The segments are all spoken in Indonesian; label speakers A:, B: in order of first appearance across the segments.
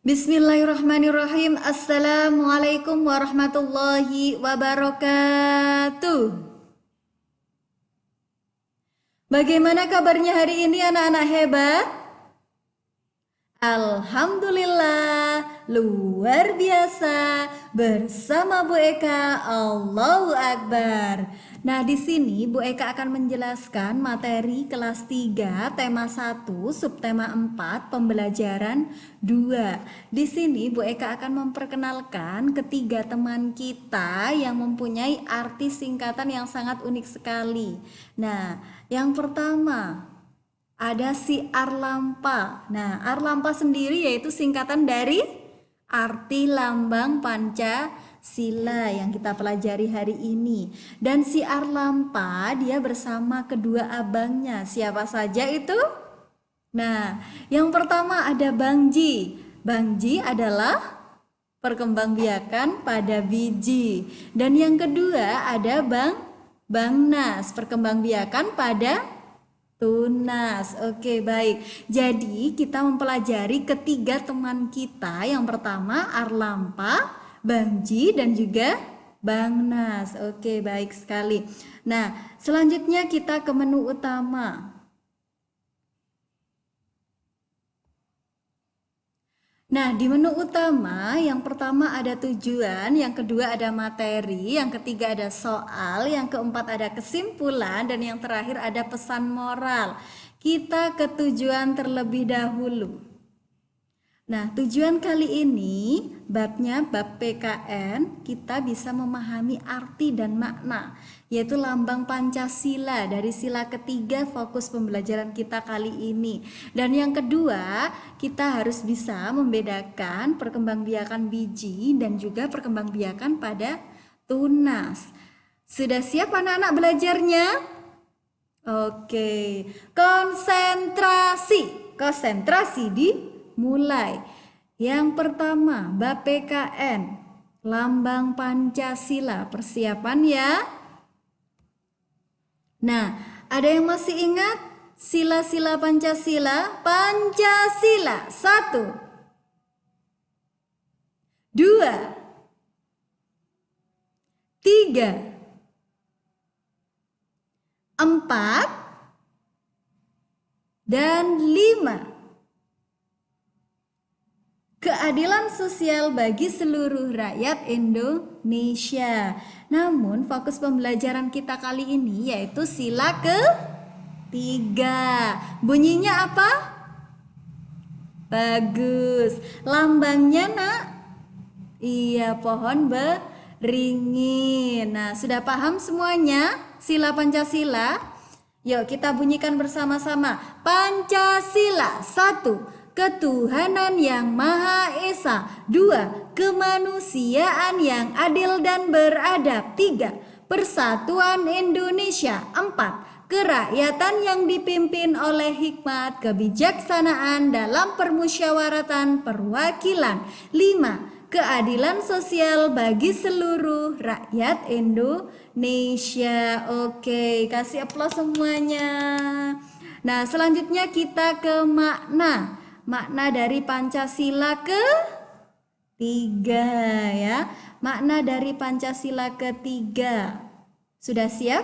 A: Bismillahirrahmanirrahim. Assalamualaikum warahmatullahi wabarakatuh. Bagaimana kabarnya hari ini anak-anak hebat? Alhamdulillah, luar biasa. Bersama Bu Eka, Allahu Akbar. Nah, di sini Bu Eka akan menjelaskan materi kelas 3, tema 1, subtema 4, pembelajaran 2. Di sini Bu Eka akan memperkenalkan ketiga teman kita yang mempunyai arti singkatan yang sangat unik sekali. Nah, yang pertama ada si Arlampa. Nah, Arlampa sendiri yaitu singkatan dari arti lambang Pancasila yang kita pelajari hari ini. Dan si Arlampa dia bersama kedua abangnya. Siapa saja itu? Nah, yang pertama ada Bang Ji. Bang Ji adalah perkembangbiakan pada biji. Dan yang kedua ada Bang Nas, perkembangbiakan pada tunas. Oke, baik. Jadi kita mempelajari ketiga teman kita. Yang pertama Arlampa, Bang Ji, dan juga Bang Nas. Oke, baik sekali. Nah, selanjutnya kita ke menu utama. Nah, di menu utama yang pertama ada tujuan, yang kedua ada materi, yang ketiga ada soal, yang keempat ada kesimpulan, dan yang terakhir ada pesan moral. Kita ke tujuan terlebih dahulu. Nah, tujuan kali ini babnya bab PKN, kita bisa memahami arti dan makna, yaitu lambang Pancasila dari sila ketiga fokus pembelajaran kita kali ini. Dan yang kedua, kita harus bisa membedakan perkembangbiakan biji dan juga perkembangbiakan pada tunas. Sudah siap anak-anak belajarnya? Oke, konsentrasi dimulai. Yang pertama, bab PKN, lambang Pancasila. Persiapan ya. Nah, ada yang masih ingat sila-sila Pancasila? Pancasila 1, 2, 3, 4, dan 5. Keadilan sosial bagi seluruh rakyat Indonesia. Namun fokus pembelajaran kita kali ini yaitu sila ke-3. Bunyinya apa? Bagus. Lambangnya nak? Iya, pohon beringin. Nah, sudah paham semuanya sila Pancasila? Yuk kita bunyikan bersama-sama. Pancasila 1, ketuhanan yang Maha Esa. 2, kemanusiaan yang adil dan beradab. 3, persatuan Indonesia. 4, kerakyatan yang dipimpin oleh hikmat kebijaksanaan dalam permusyawaratan perwakilan. 5, keadilan sosial bagi seluruh rakyat Indonesia. Oke, kasih aplaus semuanya. Nah, selanjutnya kita ke makna. Makna dari Pancasila ke-3 ya. Makna dari Pancasila ke-3. Sudah siap?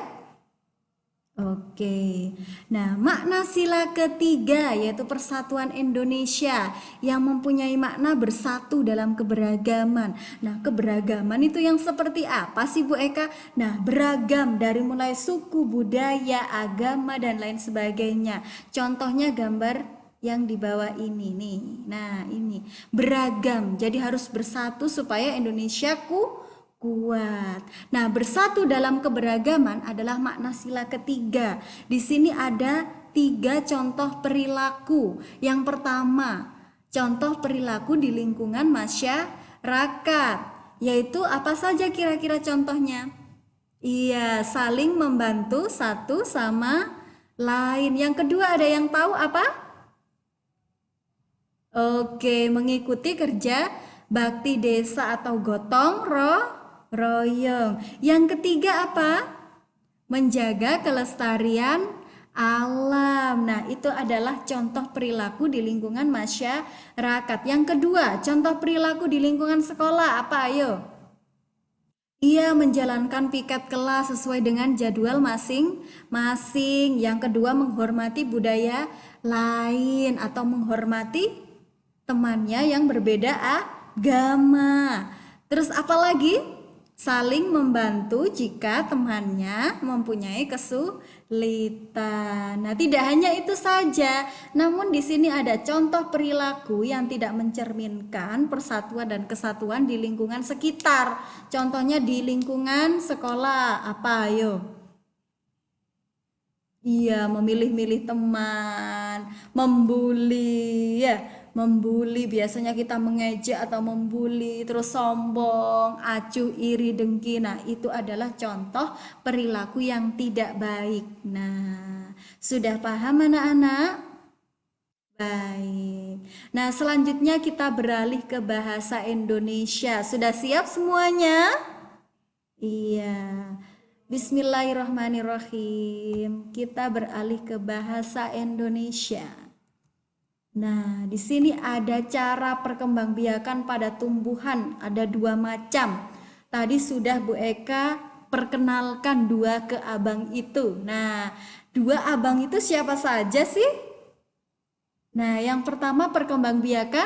A: Oke. Nah, makna sila ke-3 yaitu persatuan Indonesia yang mempunyai makna bersatu dalam keberagaman. Nah, keberagaman itu yang seperti apa sih Bu Eka? Nah, beragam dari mulai suku, budaya, agama, dan lain sebagainya. Contohnya gambar yang di bawah ini nih. Nah, ini beragam. Jadi harus bersatu supaya Indonesia kuat. Nah, bersatu dalam keberagaman adalah makna sila ke-3. Di sini ada 3 contoh perilaku. Yang pertama, contoh perilaku di lingkungan masyarakat, yaitu apa saja kira-kira contohnya? Iya, saling membantu satu sama lain. Yang kedua, ada yang tahu apa? Oke, mengikuti kerja bakti desa atau gotong royong. Yang ketiga apa? Menjaga kelestarian alam. Nah, itu adalah contoh perilaku di lingkungan masyarakat. Yang kedua, contoh perilaku di lingkungan sekolah apa? Ayo. Ia menjalankan piket kelas sesuai dengan jadwal masing-masing. Yang kedua, menghormati budaya lain atau menghormati temannya yang berbeda agama. Terus apa lagi? Saling membantu jika temannya mempunyai kesulitan. Nah, tidak hanya itu saja, namun di sini ada contoh perilaku yang tidak mencerminkan persatuan dan kesatuan di lingkungan sekitar. Contohnya di lingkungan sekolah, apa ayo? Iya, memilih-milih teman, membuli ya. Membuli biasanya kita mengejek atau membuli, terus sombong, acuh, iri, dengki. Nah, itu adalah contoh perilaku yang tidak baik. Nah, sudah paham anak-anak? Baik. Nah, selanjutnya kita beralih ke bahasa Indonesia. Sudah siap semuanya? Iya. Bismillahirrahmanirrahim. Kita beralih ke bahasa Indonesia. Nah, di sini ada cara perkembangbiakan pada tumbuhan, ada 2 macam. Tadi sudah Bu Eka perkenalkan 2 keabang itu. Nah, 2 abang itu siapa saja sih? Nah, yang pertama perkembangbiakan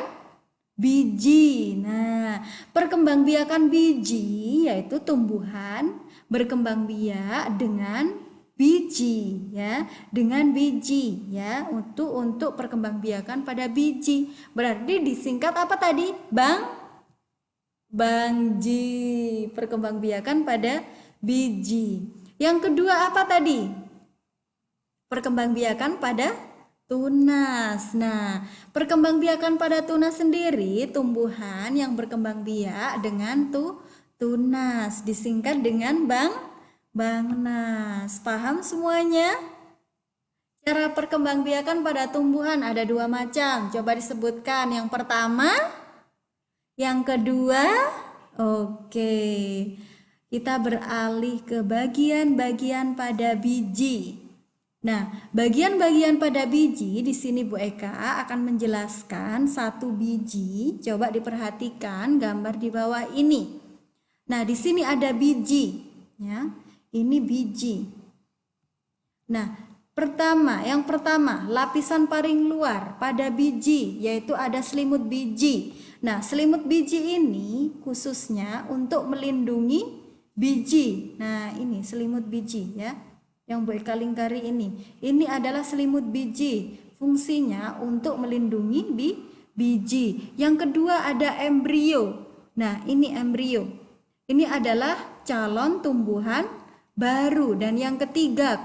A: biji. Nah, perkembangbiakan biji yaitu tumbuhan berkembang biak dengan biji ya, dengan biji ya, untuk perkembangbiakan pada biji. Berarti disingkat apa tadi? Bangji, perkembangbiakan pada biji. Yang kedua apa tadi? Perkembangbiakan pada tunas. Nah, perkembangbiakan pada tunas sendiri tumbuhan yang berkembang biak dengan tunas, disingkat dengan Bangnas. Paham semuanya? Cara perkembangbiakan pada tumbuhan ada 2 macam. Coba disebutkan. Yang pertama, yang kedua. Oke. Kita beralih ke bagian-bagian pada biji. Nah, bagian-bagian pada biji di sini Bu Eka akan menjelaskan satu biji. Coba diperhatikan gambar di bawah ini. Nah, di sini ada biji, ya. Ini biji. Nah, yang pertama, lapisan paling luar pada biji, yaitu ada selimut biji. Nah, selimut biji ini khususnya untuk melindungi biji. Nah, ini selimut biji ya, yang Bu Eka lingkari ini. Ini adalah selimut biji, fungsinya untuk melindungi biji. Yang kedua ada embrio. Nah, ini embrio. Ini adalah calon tumbuhan baru. Dan yang ketiga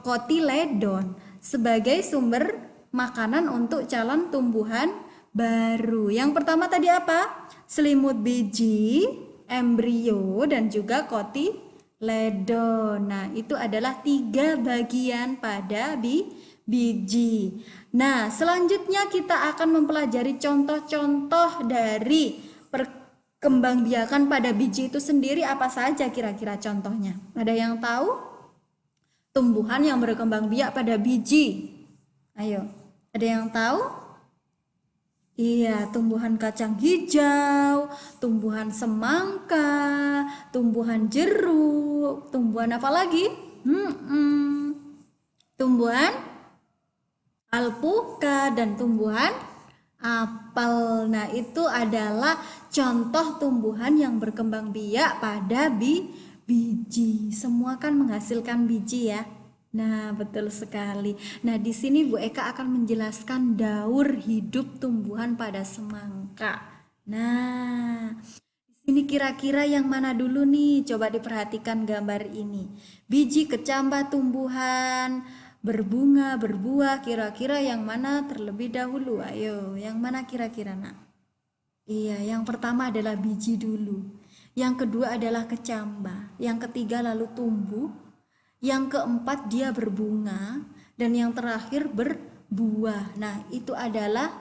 A: kotiledon sebagai sumber makanan untuk calon tumbuhan baru. Yang pertama tadi apa? Selimut biji, embrio, dan juga kotiledon. Nah, itu adalah 3 bagian pada biji. Nah, selanjutnya kita akan mempelajari contoh-contoh dari perkembangbiakan pada biji itu sendiri. Apa saja kira-kira contohnya? Ada yang tahu? Tumbuhan yang berkembang biak pada biji. Ayo, ada yang tahu? Iya, tumbuhan kacang hijau, tumbuhan semangka, tumbuhan jeruk, tumbuhan apa lagi? Tumbuhan alpukat dan tumbuhan apel. Nah, itu adalah contoh tumbuhan yang berkembang biak pada biji. Semua kan menghasilkan biji ya. Nah, betul sekali. Nah, di sini Bu Eka akan menjelaskan daur hidup tumbuhan pada semangka. Nah, di sini kira-kira yang mana dulu nih? Coba diperhatikan gambar ini. Biji kecambah tumbuhan berbunga, berbuah, kira-kira yang mana terlebih dahulu? Ayo, yang mana kira-kira nak? Iya, yang pertama adalah biji dulu. Yang kedua adalah kecambah. Yang ketiga lalu tumbuh. Yang keempat dia berbunga. Dan yang terakhir berbuah. Nah, itu adalah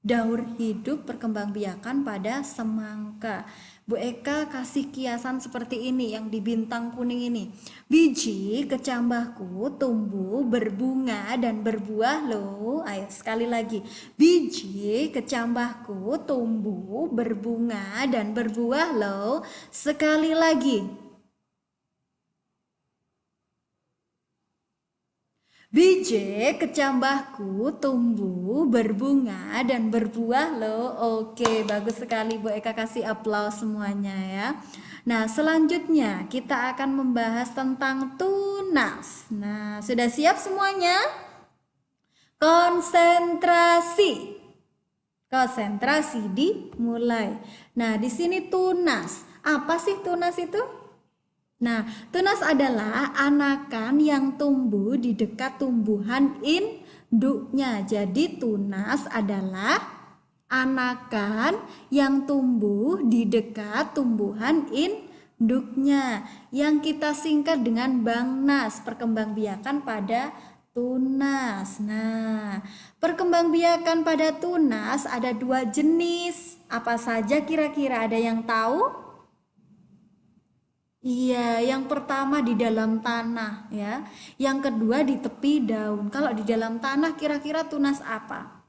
A: daur hidup perkembangbiakan pada semangka. Bu Eka kasih kiasan seperti ini yang di bintang kuning ini. Biji kecambahku tumbuh, berbunga dan berbuah loh. Ayo sekali lagi. Biji kecambahku tumbuh, berbunga dan berbuah loh. Sekali lagi. Biji kecambahku tumbuh, berbunga dan berbuah loh. Oke, bagus sekali Bu Eka, kasih aplaus semuanya ya. Nah, selanjutnya kita akan membahas tentang tunas. Nah, sudah siap semuanya? Konsentrasi. Konsentrasi dimulai. Nah, di sini tunas. Apa sih tunas itu? Nah, tunas adalah anakan yang tumbuh di dekat tumbuhan induknya. Jadi tunas adalah anakan yang tumbuh di dekat tumbuhan induknya, yang kita singkat dengan Bangnas, perkembangbiakan pada tunas. Nah, perkembangbiakan pada tunas ada 2 jenis. Apa saja kira-kira, ada yang tahu? Iya, yang pertama di dalam tanah ya. Yang kedua di tepi daun. Kalau di dalam tanah kira-kira tunas apa?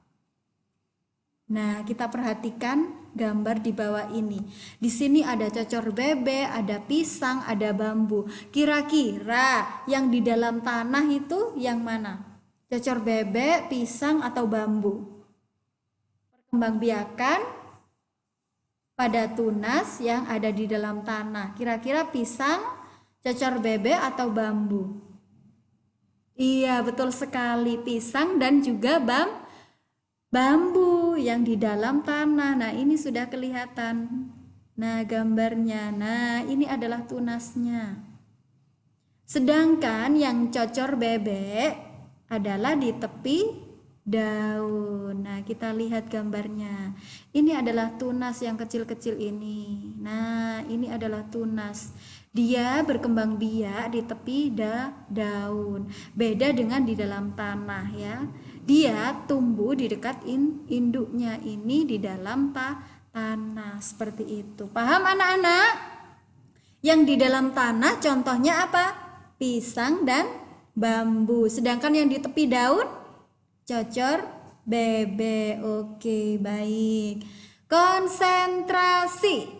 A: Nah, kita perhatikan gambar di bawah ini. Di sini ada cocor bebek, ada pisang, ada bambu. Kira-kira yang di dalam tanah itu yang mana? Cocor bebek, pisang atau bambu? Perkembangbiakan pada tunas yang ada di dalam tanah. Kira-kira pisang, cocor bebek atau bambu? Iya, betul sekali, pisang dan juga bambu yang di dalam tanah. Nah, ini sudah kelihatan. Nah, gambarnya. Nah, ini adalah tunasnya. Sedangkan yang cocor bebek adalah di tepi daun. Nah, kita lihat gambarnya. Ini adalah tunas yang kecil-kecil ini. Nah, ini adalah tunas. Dia berkembang biak di tepi daun. Beda dengan di dalam tanah ya. Dia tumbuh di dekat induknya, ini di dalam tanah seperti itu. Paham anak-anak? Yang di dalam tanah contohnya apa? Pisang dan bambu. Sedangkan yang di tepi daun cocor bebek. Oke, baik. Konsentrasi.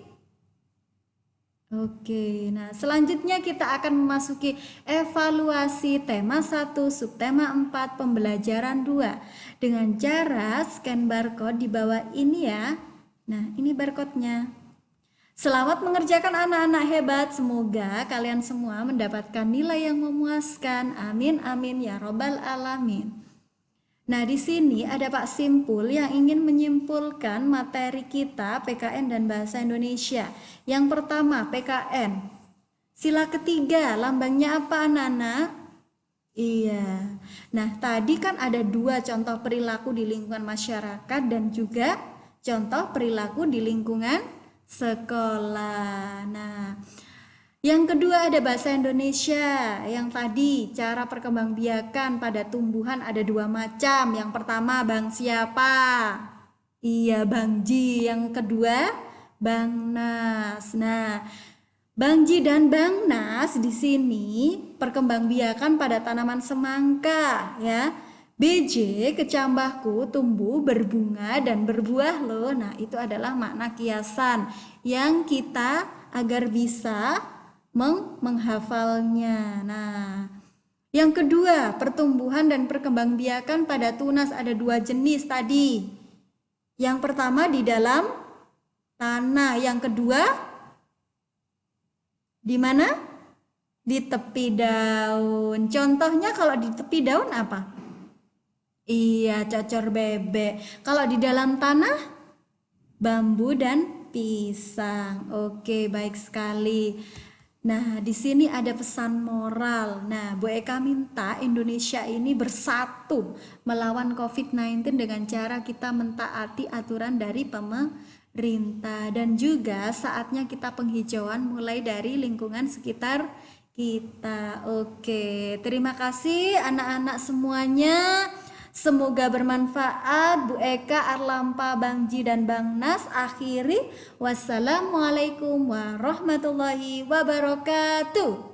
A: Oke, nah selanjutnya kita akan memasuki evaluasi tema 1, subtema 4, pembelajaran 2 dengan cara scan barcode di bawah ini ya. Nah, ini barcode-nya. Selamat mengerjakan anak-anak hebat. Semoga kalian semua mendapatkan nilai yang memuaskan. Amin amin ya robbal alamin. Nah, di sini ada Pak Simpul yang ingin menyimpulkan materi kita PKN dan Bahasa Indonesia. Yang pertama, PKN. Sila ketiga, lambangnya apa anak-anak? Iya. Nah, tadi kan ada 2 contoh perilaku di lingkungan masyarakat dan juga contoh perilaku di lingkungan sekolah. Nah, yang kedua ada bahasa Indonesia. Yang tadi cara perkembangbiakan pada tumbuhan ada 2 macam. Yang pertama Bang siapa? Iya, Bang Ji. Yang kedua Bang Nas. Nah, Bang Ji dan Bang Nas di sini perkembangbiakan pada tanaman semangka ya. Biji kecambahku tumbuh, berbunga dan berbuah loh. Nah, itu adalah makna kiasan yang kita agar bisa menghafalnya. Nah, yang kedua, pertumbuhan dan perkembangbiakan pada tunas ada 2 jenis tadi. Yang pertama di dalam tanah, yang kedua di mana? Di tepi daun. Contohnya kalau di tepi daun apa? Iya, cocor bebek. Kalau di dalam tanah, bambu dan pisang. Oke, baik sekali. Nah, di sini ada pesan moral. Nah, Bu Eka minta Indonesia ini bersatu melawan COVID-19 dengan cara kita mentaati aturan dari pemerintah. Dan juga saatnya kita penghijauan mulai dari lingkungan sekitar kita. Oke, terima kasih anak-anak semuanya. Semoga bermanfaat. Bu Eka, Arlampa, Bang Ji, dan Bang Nas akhiri. Wassalamualaikum warahmatullahi wabarakatuh.